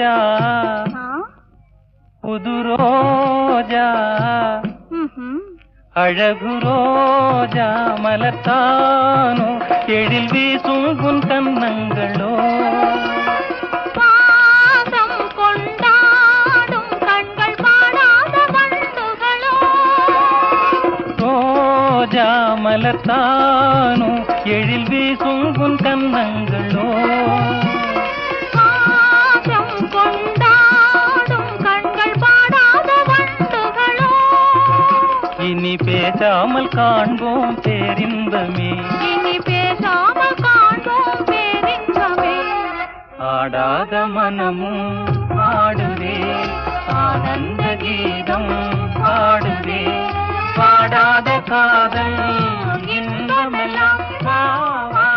ரோஜா புது ரோஜா அழகு ரோஜா மலர்த்தானோ எழில் வீசும் உன் கன்னங்களோ பாசம் கொண்டாடும் கண்கள் பாடாத வண்டுகளோ ரோஜா மலர்த்தானோ எழில் வீசும் உன் கன்னங்களோ பாசம் கொண்டாடும் கண்கள் பாடாத வண்டுகளோ இனி பேசாமல் காண்போம் பேரின்பமே இனி பேசாமல் காண்போம் பேரின்பமே ஆடாத மனமும் ஆடுவே ஆனந்த கீதம் பாடுவே பாடாத காதல் இன்பமெல்லாம் வா வா